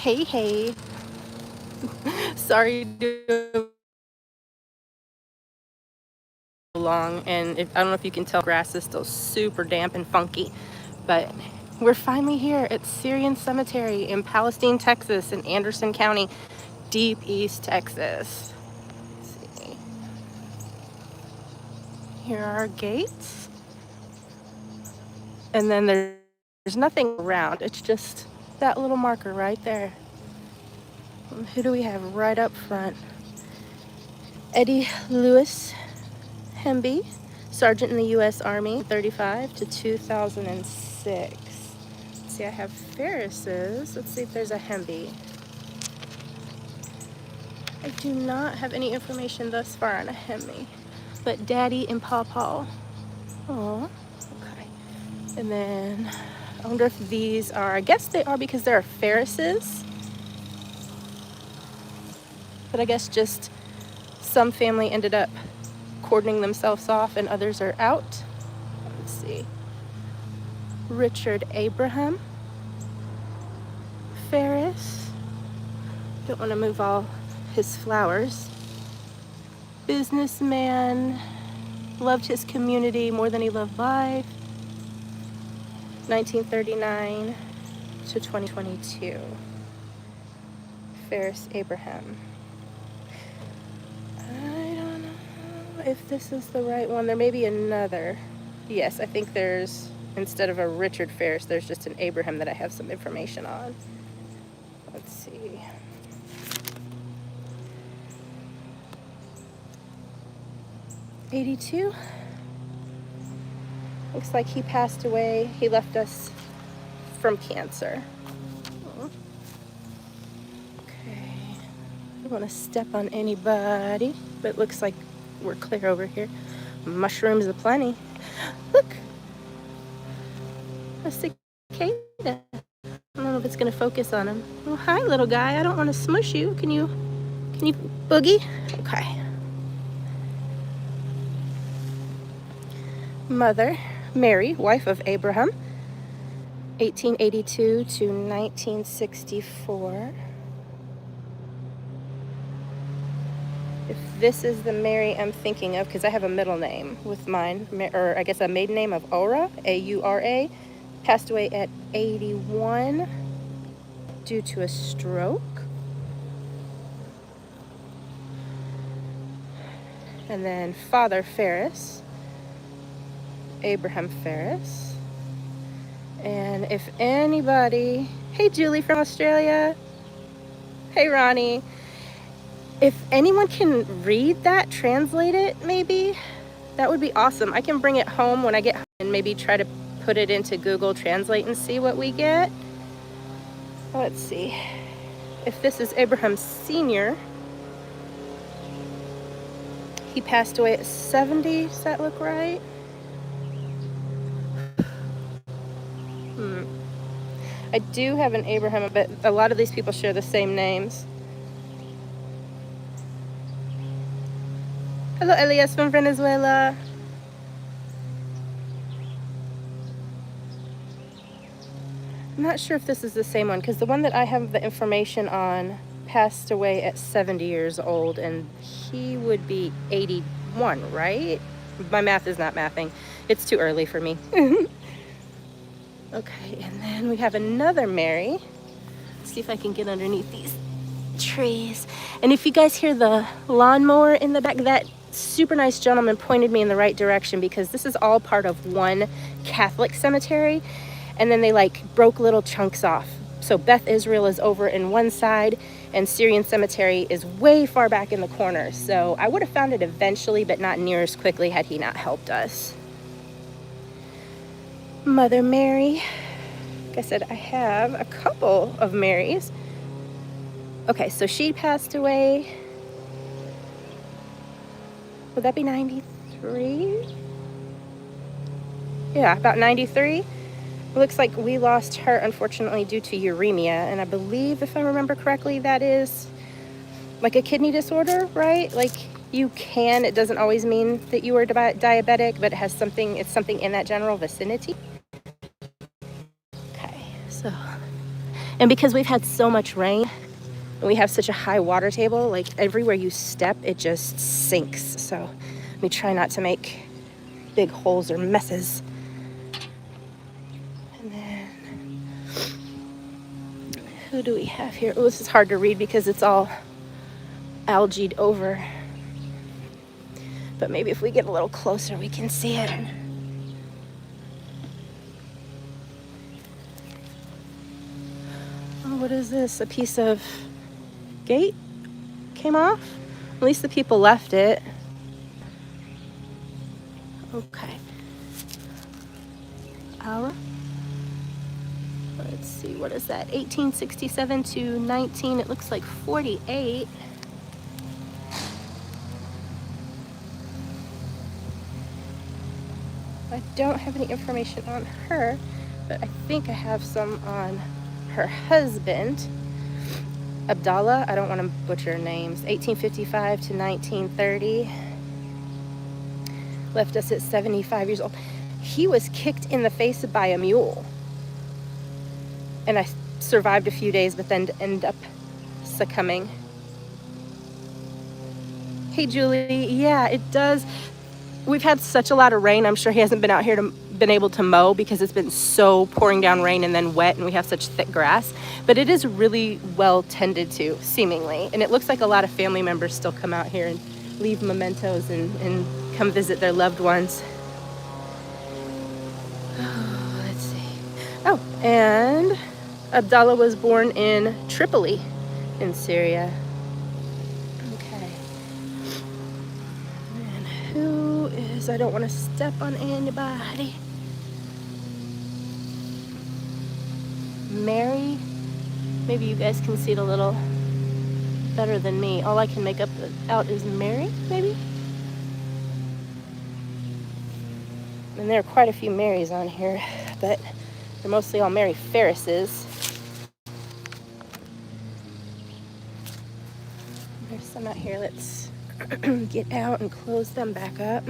Hey, hey. Sorry to long, and I don't know if you can tell, grass is still super damp and funky, but we're finally here at Syrian Cemetery in Palestine, Texas, in Anderson County, deep East Texas. Let's see. Here are our gates, and then there's nothing around. It's just that little marker right there. And who do we have right up front? Eddie Lewis Hemby, Sergeant in the U.S. Army, 35 to 2006. Let's see, I have Ferris's. Let's see if there's a Hemby. I do not have any information thus far on a Hemby, but Daddy and Pawpaw. Oh, okay. And then I wonder if these are, I guess they are because there are Ferris's, but I guess just some family ended up cordoning themselves off and others are out. Let's see. Richard Abraham Ferris. Don't want to move all his flowers. Businessman, loved his community more than he loved life. 1939 to 2022. Ferris Abraham. I don't know if this is the right one. There may be another. Yes, I think there's, instead of a Richard Ferris, there's just an Abraham that I have some information on. Let's see. '82. Looks like he passed away. He left us from cancer. Okay. I don't want to step on anybody, but it looks like we're clear over here. Mushrooms aplenty. Look, a cicada. I don't know if it's gonna focus on him. Oh, hi, little guy. I don't want to smush you. Can you boogie? Okay. Mother, Mary, wife of Abraham, 1882 to 1964. If this is the Mary I'm thinking of, because I have a middle name with mine, or I guess a maiden name of Aura, A-U-R-A, passed away at 81 due to a stroke. And then Father Ferris, Abraham Ferris. And if anybody, hey Julie from Australia, hey Ronnie, if anyone can read that, translate it maybe, that would be awesome. I can bring it home when I get home and maybe try to put it into Google Translate and see what we get. Let's see. If this is Abraham Sr., he passed away at 70, does that look right? I do have an Abraham, but a lot of these people share the same names. Hello, Elias from Venezuela. I'm not sure if this is the same one, because the one that I have the information on passed away at 70 years old, and he would be 81, right? My math is not mathing. It's too early for me. Okay, and then we have another Mary. Let's see if I can get underneath these trees. And if you guys hear the lawnmower in the back, that super nice gentleman pointed me in the right direction, because this is all part of one Catholic cemetery, and then they like broke little chunks off. So Beth Israel is over in one side, and Syrian Cemetery is way far back in the corner. So I would have found it eventually, but not near as quickly had he not helped us. Mother Mary. Like I said, I have a couple of Marys. Okay, so she passed away. Would that be 93? Yeah, about 93. It looks like we lost her, unfortunately, due to uremia. And I believe, if I remember correctly, that is like a kidney disorder, right? Like you can, it doesn't always mean that you are diabetic, but it has something, it's something in that general vicinity. Okay, so And because we've had so much rain and we have such a high water table, like everywhere you step, it just sinks. So we try not to make big holes or messes. And then, who do we have here? Oh, this is hard to read because it's all algaed over. But maybe if we get a little closer, we can see it. Oh, what is this? A piece of gate came off? At least the people left it. Okay. Let's see, what is that? 1867 to 19, it looks like 48. I don't have any information on her, but I think I have some on her husband, Abdallah. I don't want to butcher names. 1855 to 1930. Left us at 75 years old. He was kicked in the face by a mule. And I survived a few days, but then ended up succumbing. Hey, Julie. Yeah, it does. We've had such a lot of rain. I'm sure he hasn't been out here been able to mow because it's been so pouring down rain and then wet, and we have such thick grass. But it is really well tended to, seemingly. And it looks like a lot of family members still come out here and leave mementos and come visit their loved ones. Oh, let's see. Oh, and Abdallah was born in Tripoli in Syria. Okay. And who is, I don't want to step on anybody. Mary. Maybe you guys can see it a little better than me. All I can make out is Mary, maybe? And there are quite a few Marys on here, but they're mostly all Mary Ferrises. There's some out here. Let's get out and close them back up.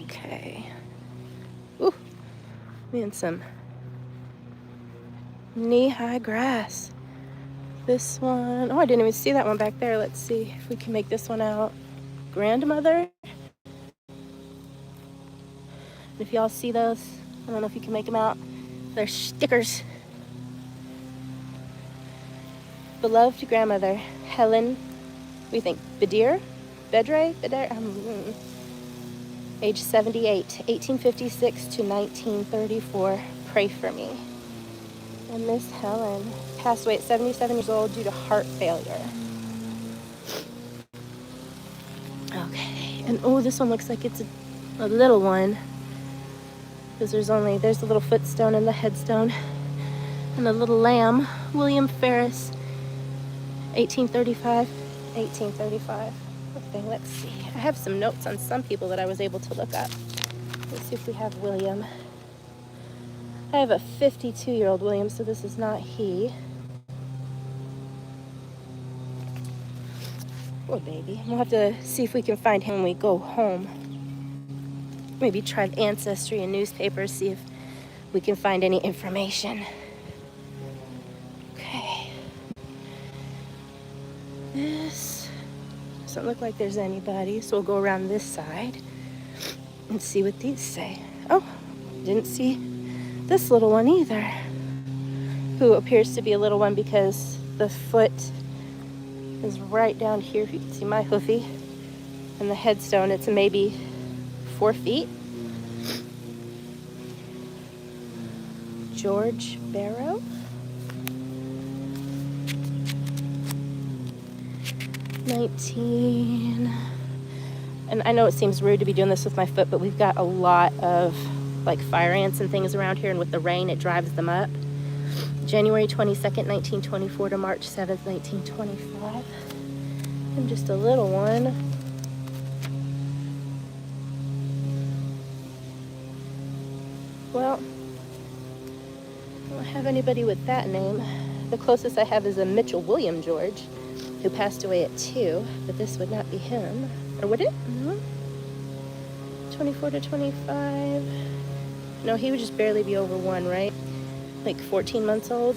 Okay. Ooh, man, some knee-high grass. This one, oh, I didn't even see that one back there. Let's see if we can make this one out. Grandmother. If y'all see those, I don't know if you can make them out. They're stickers. Beloved grandmother, Helen, what do you think? Bedre? Age 78, 1856 to 1934. Pray for me. And Miss Helen passed away at 77 years old due to heart failure. Okay, and oh, this one looks like it's a little one. Because there's a little footstone and the headstone. And a little lamb, William Ferris, 1835. Okay, let's see. I have some notes on some people that I was able to look up. Let's see if we have William. I have a 52-year-old William, so this is not he. Poor baby. We'll have to see if we can find him when we go home. Maybe try Ancestry and newspapers, see if we can find any information. Okay. This doesn't look like there's anybody, so we'll go around this side and see what these say. Oh, didn't see this little one either, who appears to be a little one because the foot is right down here, if you can see my hoofy, and the headstone, it's maybe 4 feet. George Barrow. And I know it seems rude to be doing this with my foot, but we've got a lot of like fire ants and things around here, and with the rain it drives them up. January 22nd, 1924 to March 7th, 1925. And just a little one. Well, I don't have anybody with that name. The closest I have is a Mitchell William George, who passed away at 2, but this would not be him. Or would it? No. 24 to 25. No, he would just barely be over 1, right? Like 14 months old.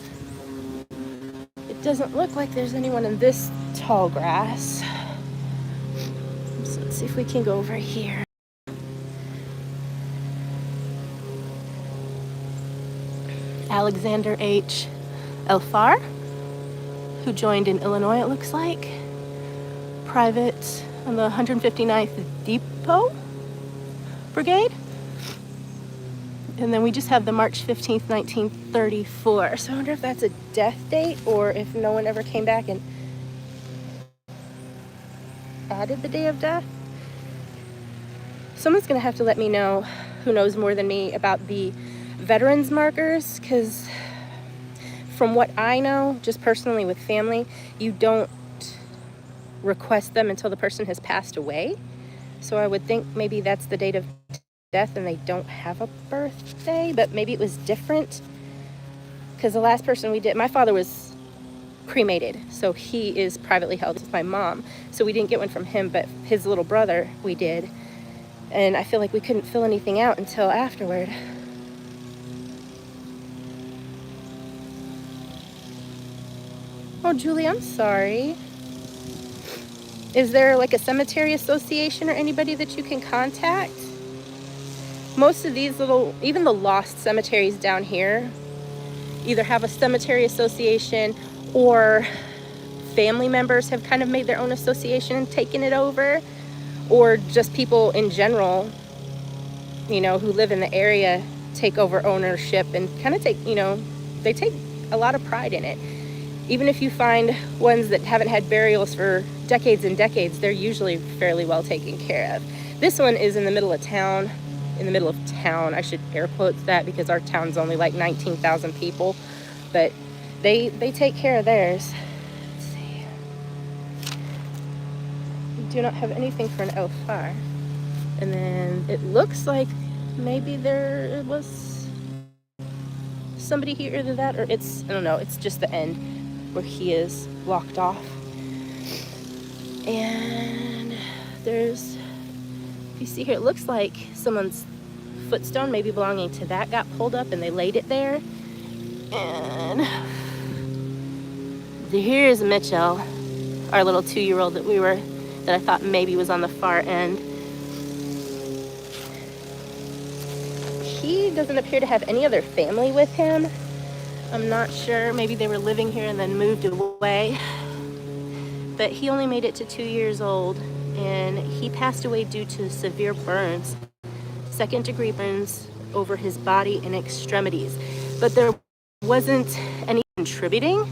It doesn't look like there's anyone in this tall grass. So let's see if we can go over here. Alexander H. Elfar, who joined in Illinois, it looks like. Private on the 159th Depot Brigade. And then we just have the March 15th, 1934. So I wonder if that's a death date or if no one ever came back and added the day of death. Someone's gonna have to let me know, who knows more than me, about the veterans markers, because from what I know, just personally with family, you don't request them until the person has passed away. So I would think maybe that's the date of death and they don't have a birthday, but maybe it was different, because the last person we did, my father was cremated, so he is privately held with my mom, so we didn't get one from him, but his little brother we did, and I feel like we couldn't fill anything out until afterward. Oh, Julie, I'm sorry. Is there like a cemetery association or anybody that you can contact? Most of these little, even the lost cemeteries down here, either have a cemetery association or family members have kind of made their own association and taken it over, or just people in general, you know, who live in the area take over ownership and kind of take, you know, they take a lot of pride in it. Even if you find ones that haven't had burials for decades and decades, they're usually fairly well taken care of. This one is in the middle of town. In the middle of town, I should air quotes that because our town's only like 19,000 people, but they take care of theirs. Let's see. We do not have anything for an L5. And then it looks like maybe there was somebody here, either that or it's, I don't know, it's just the end where he is locked off. And there's, you see here, it looks like someone's footstone, maybe belonging to that, got pulled up and they laid it there. And here's Mitchell, our little 2-year-old that I thought maybe was on the far end. He doesn't appear to have any other family with him. I'm not sure, maybe they were living here and then moved away. But he only made it to 2 years old, and he passed away due to severe burns, 2nd-degree burns over his body and extremities. But there wasn't any contributing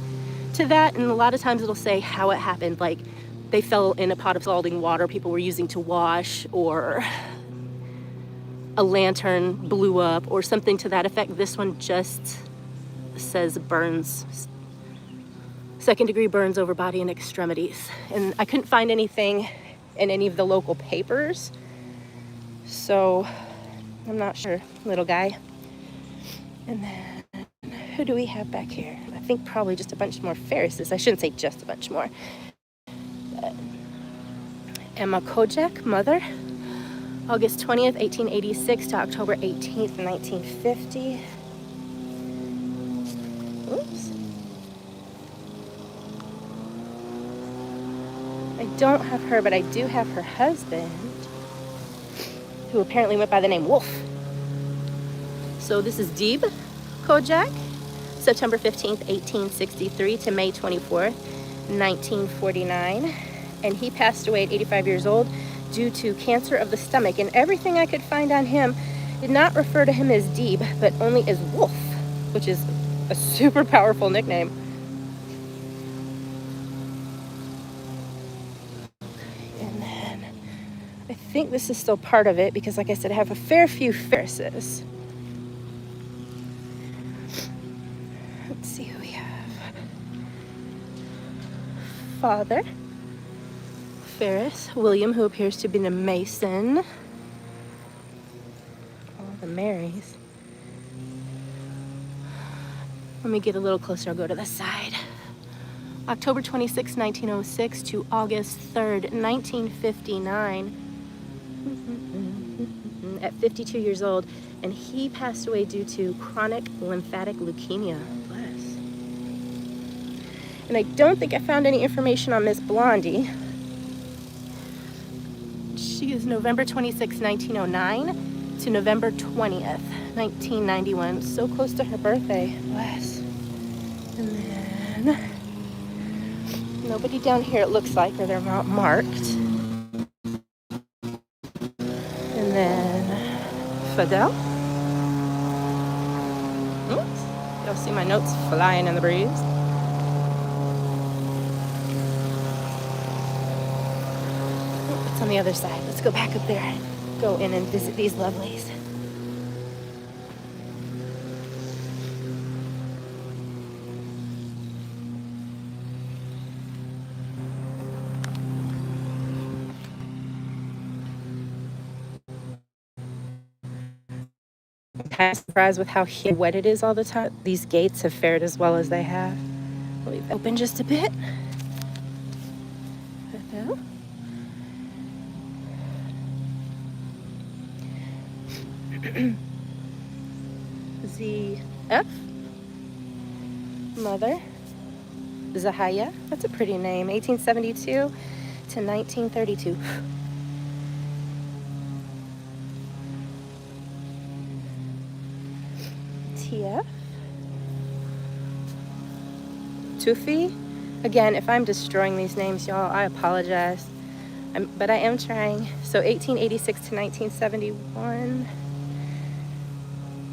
to that, and a lot of times it'll say how it happened, like they fell in a pot of scalding water people were using to wash, or a lantern blew up, or something to that effect. This one just says burns, 2nd-degree burns over body and extremities. And I couldn't find anything in any of the local papers, so I'm not sure, little guy. And then who do we have back here? I think probably just a bunch more Ferrises. I shouldn't say just a bunch more. But Emma Kojak, mother, August 20th, 1886 to October 18th, 1950. Oops. I don't have her, but I do have her husband, who apparently went by the name Wolf. So this is Deeb Kojak, September 15th, 1863 to May 24th, 1949. And he passed away at 85 years old due to cancer of the stomach. And everything I could find on him did not refer to him as Deeb, but only as Wolf, which is a super powerful nickname. And then I think this is still part of it because, like I said, I have a fair few Ferrises. Let's see who we have. Father Ferris, William, who appears to be a Mason. All the Marys. Let me get a little closer, I'll go to the side. October 26, 1906 to August 3rd, 1959. at 52 years old, and he passed away due to chronic lymphatic leukemia. Bless. And I don't think I found any information on Miss Blondie. She is November 26, 1909 to November 20th, 1991. So close to her birthday. Bless. And then nobody down here, it looks like, or they're not marked. And then Fidel. Oops. Y'all see my notes flying in the breeze. Oh, it's on the other side. Let's go back up there and go in and visit these lovelies. I'm kind of surprised with how wet it is all the time. These gates have fared as well as they have. We'll leave it open just a bit. ZF, mother, Zahaya, that's a pretty name, 1872 to 1932. TF, Tufi, again, if I'm destroying these names, y'all, I apologize, but I am trying. So 1886 to 1971.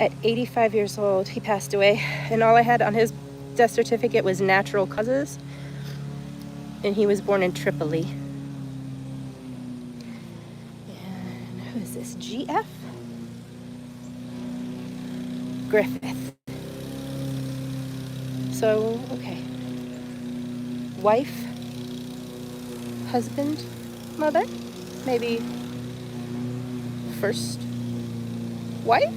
At 85 years old, he passed away, and all I had on his death certificate was natural causes, and he was born in Tripoli. And who is this? GF? Griffith. So, okay. Wife, husband, mother, maybe first wife?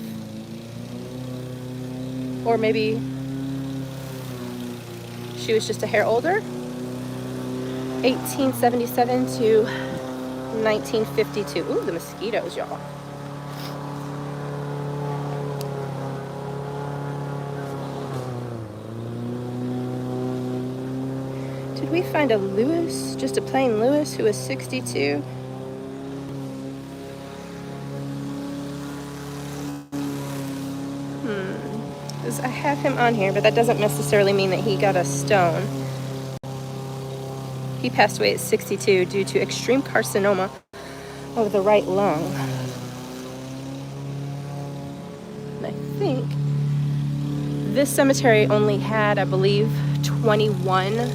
Or maybe she was just a hair older. 1877 to 1952. Ooh, the mosquitoes, y'all. Did we find a Lewis, just a plain Lewis, who was 62? I have him on here, but that doesn't necessarily mean that he got a stone. He passed away at 62 due to extreme carcinoma of the right lung. And I think this cemetery only had, I believe, 21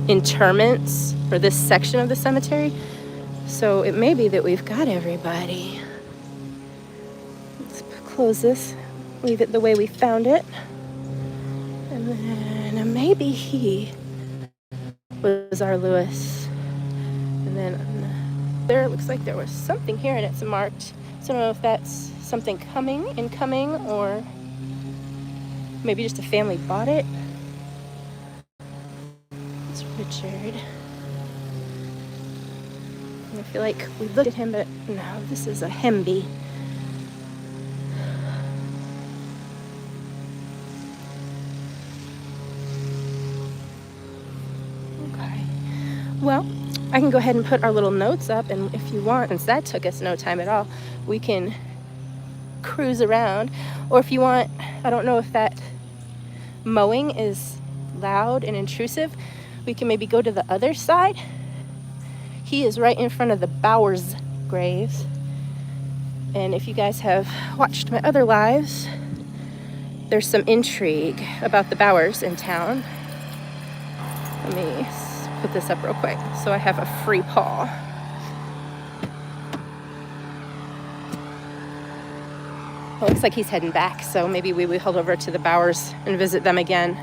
interments for this section of the cemetery. So it may be that we've got everybody. Let's close this. Leave it the way we found it. And then maybe he was our Lewis. And then there, it looks like there was something here and it's marked. So I don't know if that's something incoming, or maybe just a family bought it. It's Richard. And I feel like we looked at him, but no, this is a Hemby. Well, I can go ahead and put our little notes up, and if you want, since that took us no time at all, we can cruise around. Or if you want, I don't know if that mowing is loud and intrusive, we can maybe go to the other side. He is right in front of the Bowers graves. And if you guys have watched my other lives, there's some intrigue about the Bowers in town. Let me put this up real quick so I have a free paw. Well, looks like he's heading back, so maybe we will head over to the Bowers and visit them again.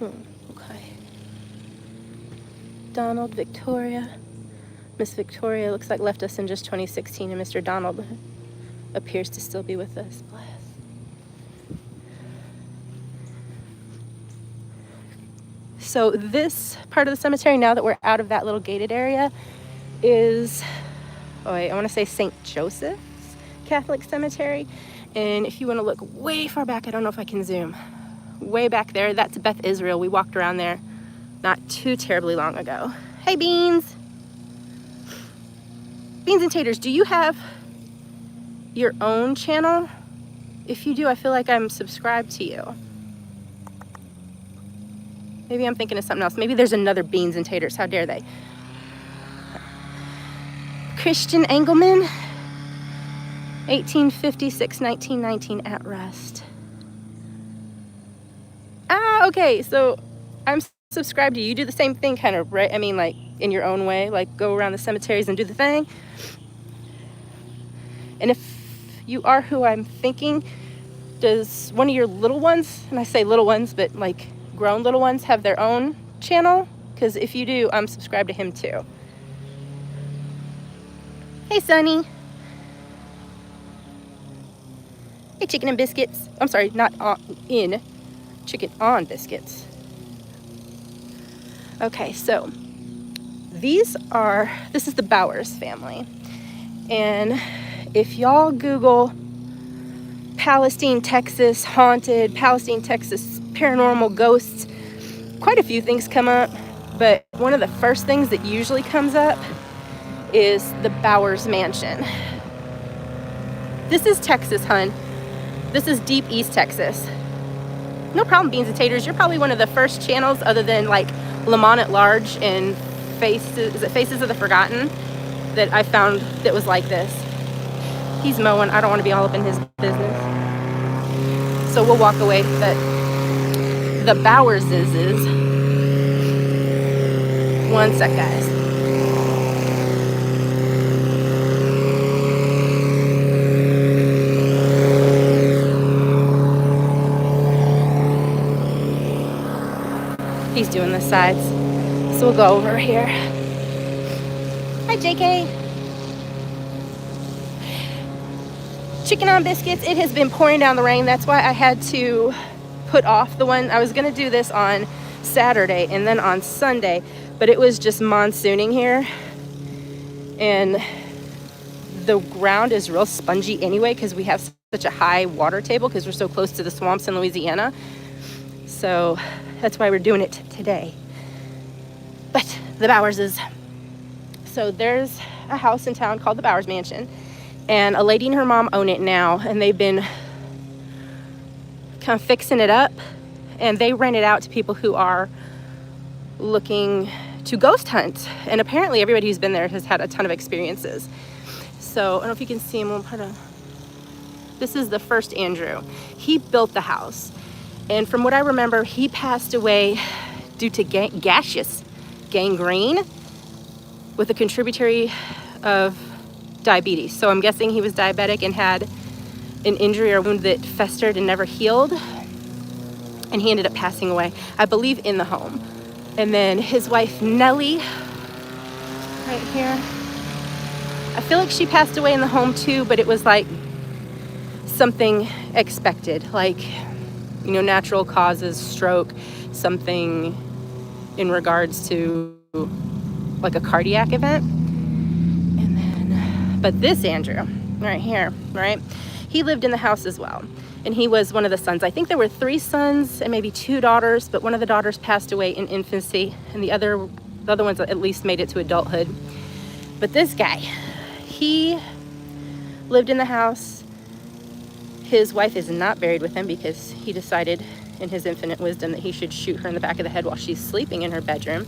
Okay. Donald, Victoria. Miss Victoria looks like left us in just 2016, and Mr. Donald appears to still be with us. Bless. So this part of the cemetery, now that we're out of that little gated area, is, oh wait, I want to say St. Joseph's Catholic Cemetery. And if you want to look way far back, I don't know if I can zoom, way back there, that's Beth Israel. We walked around there not too terribly long ago. Hey, Beans. Beans and Taters, do you have your own channel? If you do, I feel like I'm subscribed to you. Maybe I'm thinking of something else. Maybe there's another Beans and Taters. How dare they? Christian Engelman, 1856, 1919, at rest. Ah, okay, so I'm subscribed to you. You do the same thing kind of, right? I mean, like, in your own way, like go around the cemeteries and do the thing. And if you are who I'm thinking, does one of your little ones, and I say little ones, but like grown little ones, have their own channel? Because if you do, I'm subscribed to him too. Hey, Sonny. Hey, chicken and biscuits. I'm sorry, not in, chicken on biscuits. Okay, so this is the Bowers family. And if y'all Google Palestine, Texas haunted, Palestine, Texas paranormal ghosts, quite a few things come up, but one of the first things that usually comes up is the Bowers mansion. This is Texas, hun. This is deep East Texas. No problem, Beans and Taters. You're probably one of the first channels, other than like Lamont at Large and Faces of the Forgotten, that I found that was like this. He's mowing. I don't want to be all up in his business. So we'll walk away. But the Bowers is one sec, guys. He's doing the sides. So we'll go over here. Hi, JK. Chicken on biscuits. It has been pouring down the rain. That's why I had to put off the one. I was going to do this on Saturday and then on Sunday, but it was just monsooning here. And the ground is real spongy anyway because we have such a high water table because we're so close to the swamps in Louisiana. So that's why we're doing it today. But the Bowers is. So there's a house in town called the Bowers Mansion. And a lady and her mom own it now. And they've been kind of fixing it up. And they rent it out to people who are looking to ghost hunt. And apparently everybody who's been there has had a ton of experiences. So I don't know if you can see him. This is the first Andrew. He built the house. And from what I remember, he passed away due to gaseous gangrene with a contributory of diabetes. So I'm guessing he was diabetic and had an injury or wound that festered and never healed. And he ended up passing away, I believe, in the home. And then his wife, Nellie, right here. I feel like she passed away in the home too, but it was like something expected, like, you know, natural causes, stroke, something in regards to like a cardiac event. And then, but this Andrew right here, right? He lived in the house as well. And he was one of the sons. I think there were 3 sons and maybe 2 daughters, but one of the daughters passed away in infancy and the other ones at least made it to adulthood. But this guy, he lived in the house. His wife is not buried with him because he decided in his infinite wisdom that he should shoot her in the back of the head while she's sleeping in her bedroom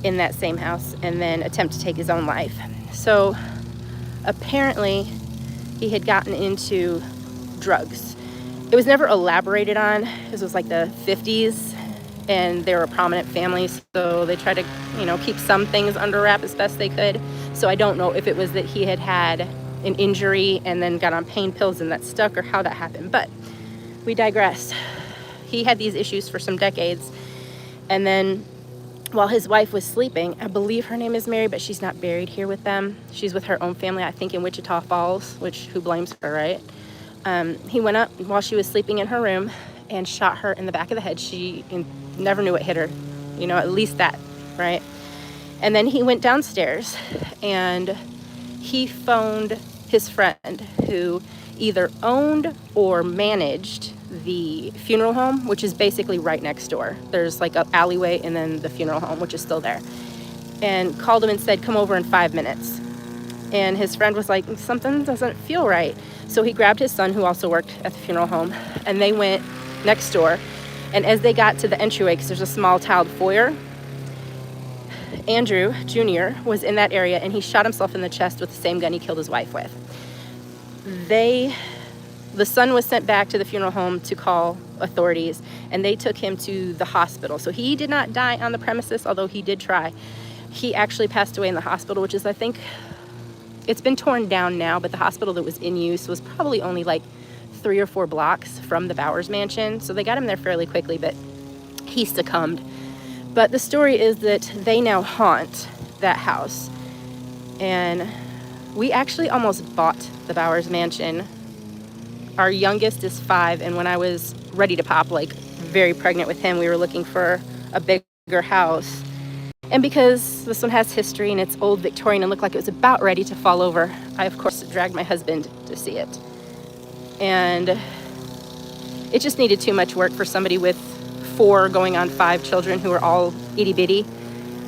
in that same house and then attempt to take his own life. So apparently he had gotten into drugs. It was never elaborated on. This was like the 50s and they were a prominent family, so they tried to, you know, keep some things under wrap as best they could. So I don't know if it was that he had had an injury and then got on pain pills and that stuck or how that happened, but we digress. He had these issues for some decades, and then while his wife was sleeping, I believe her name is Mary, but she's not buried here with them. She's with her own family, I think in Wichita Falls, which who blames her, right? He went up while she was sleeping in her room and shot her in the back of the head. She never knew what hit her you know, at least that, right? And then he went downstairs and he phoned his friend who either owned or managed the funeral home, which is basically right next door. There's like an alleyway and then the funeral home, which is still there. And called him and said, come over in 5 minutes. And his friend was like, something doesn't feel right. So he grabbed his son, who also worked at the funeral home, and they went next door. And as they got to the entryway, because there's a small tiled foyer, Andrew Jr. was in that area, and he shot himself in the chest with the same gun he killed his wife with. The son was sent back to the funeral home to call authorities, and they took him to the hospital. So he did not die on the premises, although he did try. He actually passed away in the hospital, which is, I think, it's been torn down now, but the hospital that was in use was probably only like 3 or 4 blocks from the Bowers mansion. So they got him there fairly quickly, but he succumbed. But the story is that they now haunt that house. And we actually almost bought the Bowers mansion. Our youngest is 5, and when I was ready to pop, like very pregnant with him, we were looking for a bigger house. And because this one has history and it's old Victorian and looked like it was about ready to fall over, I of course dragged my husband to see it. And it just needed too much work for somebody with 4 going on 5 children who are all itty bitty.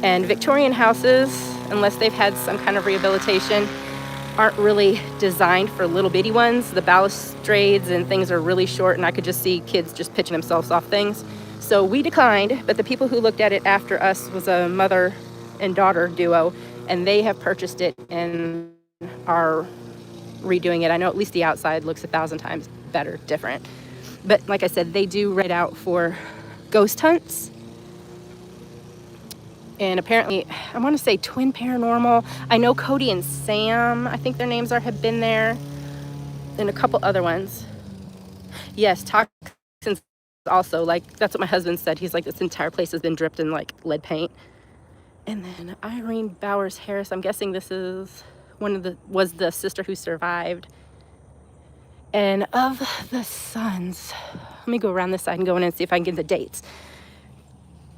And Victorian houses, unless they've had some kind of rehabilitation, aren't really designed for little bitty ones. The balustrades and things are really short, and I could just see kids just pitching themselves off things. So we declined, but the people who looked at it after us was a mother and daughter duo, and they have purchased it and are redoing it. I know at least the outside looks 1,000 times better, different. But like I said, they do rent out for ghost hunts. And apparently, I want to say Twin Paranormal. I know Cody and Sam, I think their names have been there. And a couple other ones. Yes, Toxins also. Like, that's what my husband said. He's like, this entire place has been dripped in, like, lead paint. And then Irene Bowers Harris, I'm guessing this is was the sister who survived. And of the sons, let me go around this side and go in and see if I can get the dates.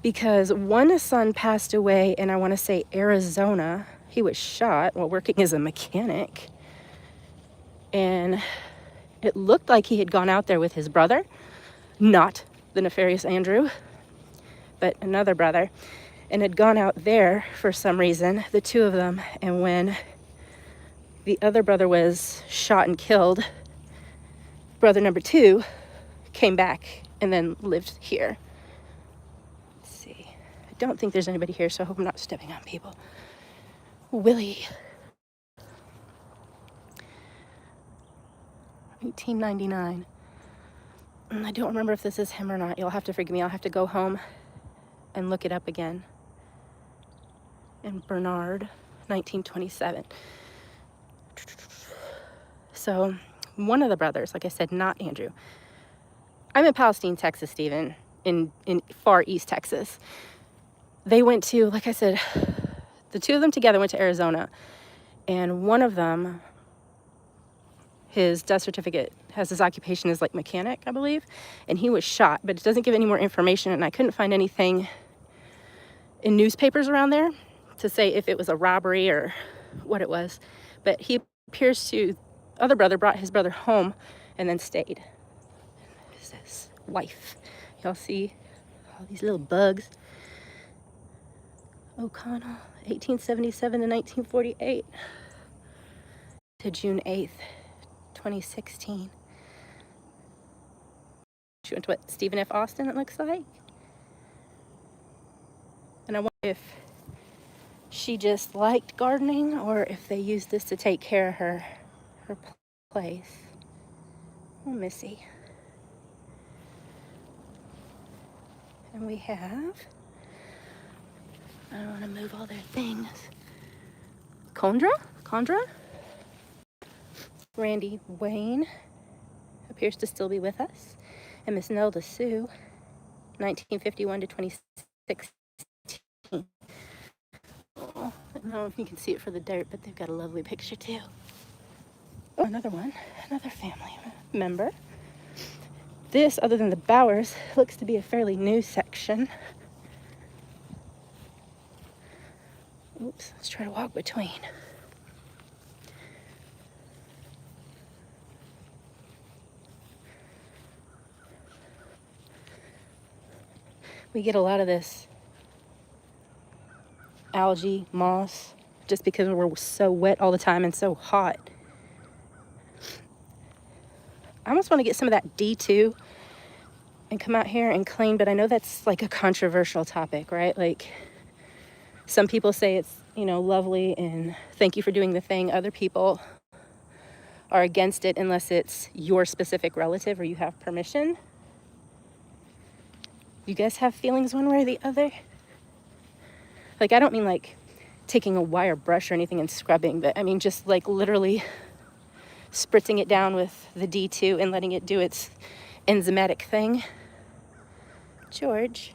Because one son passed away in, I want to say, Arizona. He was shot while working as a mechanic. And it looked like he had gone out there with his brother, not the nefarious Andrew, but another brother, and had gone out there for some reason, the 2 of them. And when the other brother was shot and killed, brother number 2 came back and then lived here. I don't think there's anybody here, so I hope I'm not stepping on people. Willie. 1899. I don't remember if this is him or not. You'll have to forgive me. I'll have to go home and look it up again. And Bernard, 1927. So one of the brothers, like I said, not Andrew. I'm in Palestine, Texas, Stephen, in far east Texas. They went to, like I said, the 2 of them together went to Arizona. And one of them, his death certificate has his occupation as like mechanic, I believe. And he was shot, but it doesn't give any more information. And I couldn't find anything in newspapers around there to say if it was a robbery or what it was. But he appears to, other brother brought his brother home and then stayed. Who's this? Wife. Y'all see all these little bugs? O'Connell, 1877 to 1948 to June 8th, 2016. She went to what, Stephen F. Austin, it looks like. And I wonder if she just liked gardening or if they used this to take care of her place. Oh, Missy. And we have, I don't want to move all their things. Condra? Randy Wayne appears to still be with us. And Miss Nelda Sue, 1951 to 2016. Oh, I don't know if you can see it for the dirt, but they've got a lovely picture too. Oh, another one, another family member. This, other than the Bowers, looks to be a fairly new section. Oops, let's try to walk between. We get a lot of this algae, moss, just because we're so wet all the time and so hot. I almost want to get some of that D2 and come out here and clean, but I know that's like a controversial topic, right? Like, some people say it's, you know, lovely and thank you for doing the thing. Other people are against it unless it's your specific relative or you have permission. You guys have feelings one way or the other? Like, I don't mean like taking a wire brush or anything and scrubbing, but I mean just like literally spritzing it down with the D2 and letting it do its enzymatic thing. George.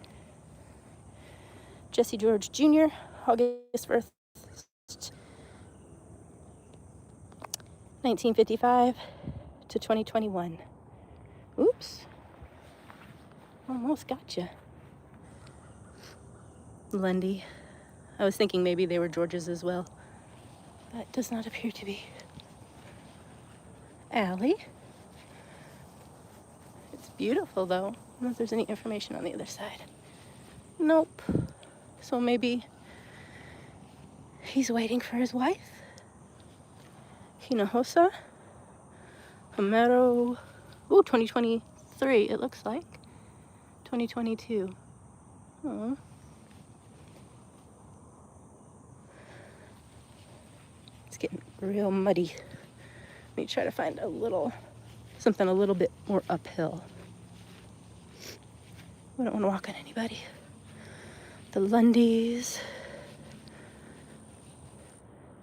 Jesse George Jr., August 1st, 1955 to 2021. Oops. Almost gotcha. Lundy. I was thinking maybe they were George's as well. That does not appear to be. Allie. It's beautiful though. I don't know if there's any information on the other side. Nope. So maybe he's waiting for his wife. Hinojosa. Homero. Ooh, 2023 it looks like. 2022. Oh. It's getting real muddy. Let me try to find something a little bit more uphill. We don't want to walk on anybody. The Lundys.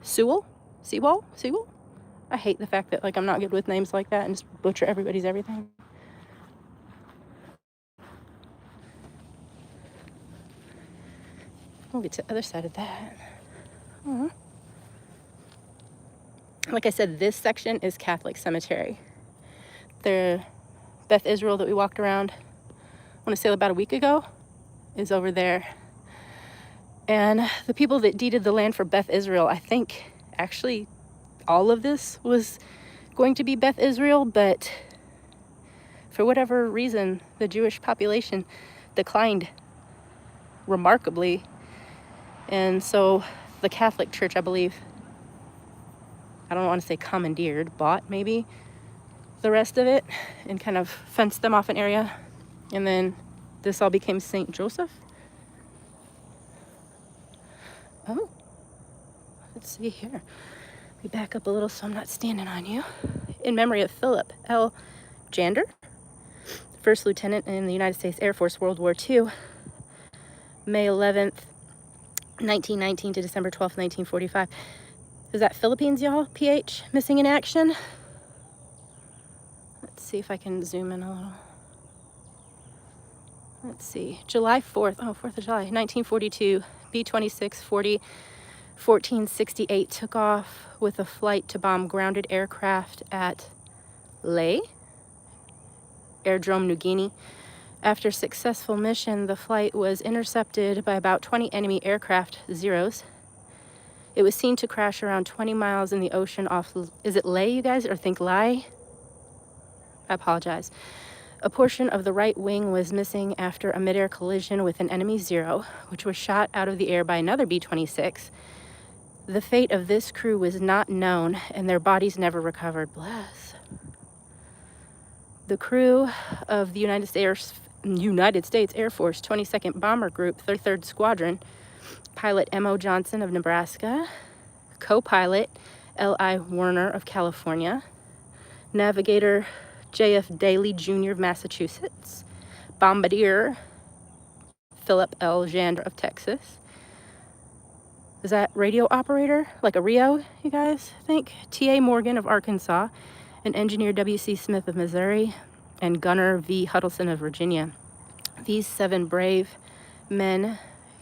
Sewell? I hate the fact that like I'm not good with names like that and just butcher everybody's everything. We'll get to the other side of that. Aww. Like I said, this section is Catholic cemetery. The Beth Israel that we walked around, I want to say about a week ago, is over there. And the people that deeded the land for Beth Israel, I think actually all of this was going to be Beth Israel, but for whatever reason, the Jewish population declined remarkably. And so the Catholic Church, I believe, I don't want to say commandeered, bought maybe the rest of it and kind of fenced them off an area. And then this all became St. Joseph. Oh, let's see here. We back up a little so I'm not standing on you. In memory of Philip L. Jander, First Lieutenant in the United States Air Force, World War II, May 11th, 1919 to December 12th, 1945. Is that Philippines, y'all? PH, missing in action. Let's see if I can zoom in a little. Let's see, July 4th, 4th of July, 1942, B-26 40 1468 took off with a flight to bomb grounded aircraft at Lae, Airdrome, New Guinea. After successful mission, the flight was intercepted by about 20 enemy aircraft, Zeros. It was seen to crash around 20 miles in the ocean off, is it Lae, you guys, or think Lai? I apologize. A portion of the right wing was missing after a midair collision with an enemy Zero, which was shot out of the air by another B-26. The fate of this crew was not known, and their bodies never recovered. Bless. The crew of the United States Air Force 22nd Bomber Group, 33rd Squadron, pilot M.O. Johnson of Nebraska, co-pilot L.I. Werner of California, navigator J.F. Daly Jr. of Massachusetts, bombardier Philip L. Jander of Texas. Is that radio operator? Like a Rio, you guys think? T.A. Morgan of Arkansas, and engineer W.C. Smith of Missouri, and gunner V. Huddleston of Virginia. These 7 brave men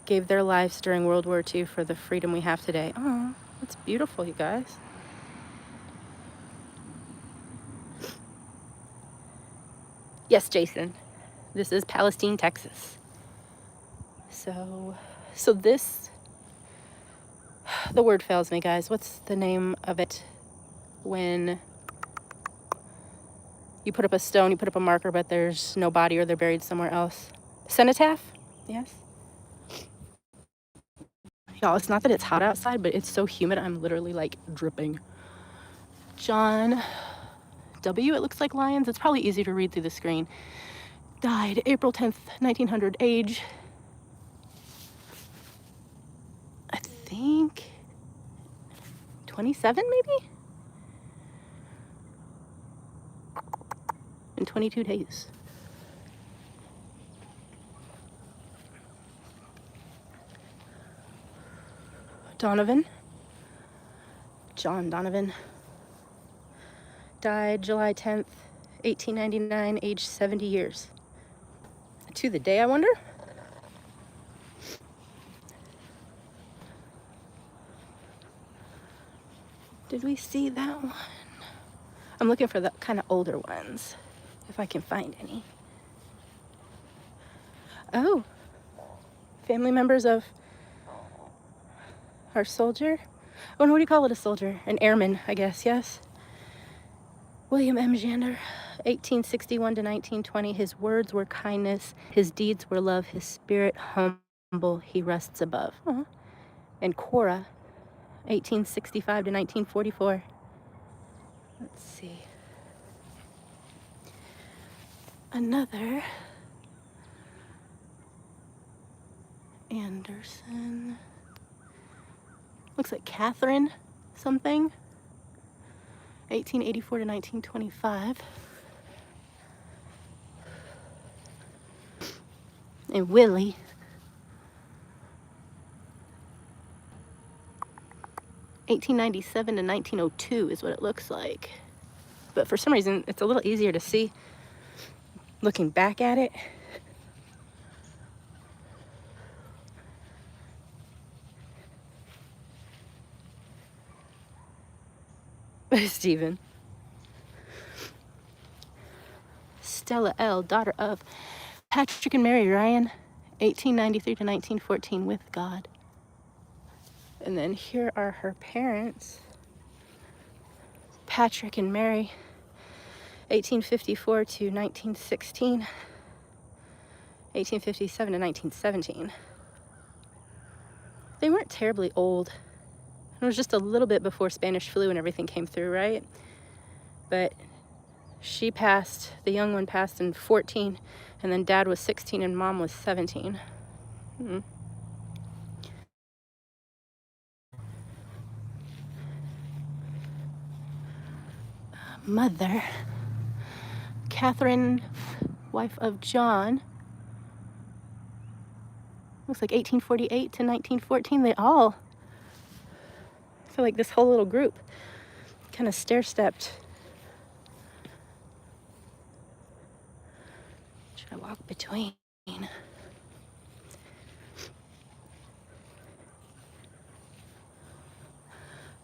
gave their lives during World War II for the freedom we have today. Oh, that's beautiful, you guys. Yes, Jason. This is Palestine, Texas. So this The word fails me, guys. What's the name of it when you put up a stone, you put up a marker, but there's no body or they're buried somewhere else? Cenotaph? Yes. Y'all, it's not that it's hot outside, but it's so humid, I'm literally like dripping. John W., it looks like Lyons. It's probably easy to read through the screen. Died April 10th, 1900, age, I think, 27 maybe? In 22 days. Donovan, John Donovan, died July 10th, 1899, age 70 years. To the day, I wonder? Did we see that one? I'm looking for the kind of older ones, if I can find any. Oh, family members of our soldier? Oh, no, what do you call it, a soldier? An airman, I guess, yes? William M. Jander, 1861 to 1920. His words were kindness, his deeds were love, his spirit humble, he rests above. Uh-huh. And Cora, 1865 to 1944. Let's see. Another Anderson. Looks like Catherine something. 1884 to 1925. And Willie. 1897 to 1902 is what it looks like. But for some reason, it's a little easier to see looking back at it. Stephen. Stella L., daughter of Patrick and Mary Ryan, 1893 to 1914, with God. And then here are her parents. Patrick and Mary, 1854 to 1916, 1857 to 1917. They weren't terribly old. It was just a little bit before Spanish flu and everything came through, right? But she passed, the young one passed in 14, and then dad was 16 and mom was 17. Mother, Catherine, wife of John, looks like 1848 to 1914. They all, I feel like this whole little group kind of stair-stepped. Should I walk between?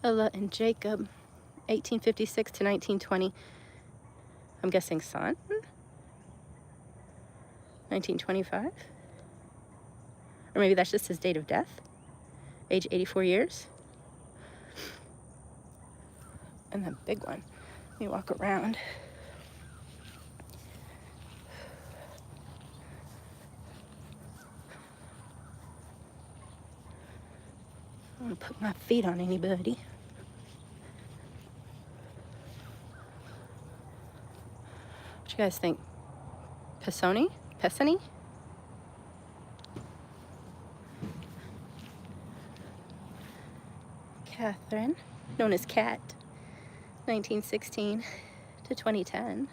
Ella and Jacob, 1856 to 1920. I'm guessing son? 1925? Or maybe that's just his date of death. Age 84 years. And the big one. Let me walk around. I don't want to put my feet on anybody. What you guys think? Pisoni? Pessany? Catherine, known as Cat, 1916 to 2010.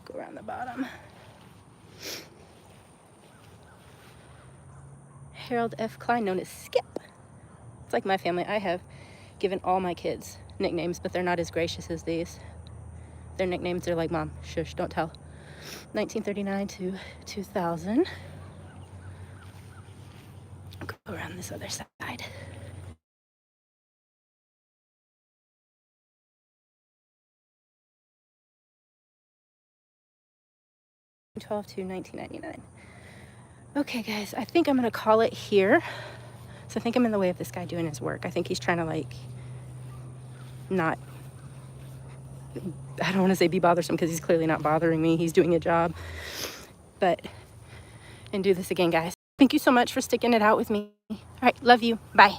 Go around the bottom. Harold F. Klein, known as Skip. It's like my family. I have given all my kids nicknames, but they're not as gracious as these. Their nicknames are like, Mom, shush, don't tell. 1939 to 2000. Go around this other side. 12 to 1999. Okay, guys, I think I'm gonna call it here. So I think I'm in the way of this guy doing his work. I think he's trying to like not, I don't want to say be bothersome because he's clearly not bothering me. He's doing a job. But, and do this again, guys. Thank you so much for sticking it out with me. All right, love you. Bye.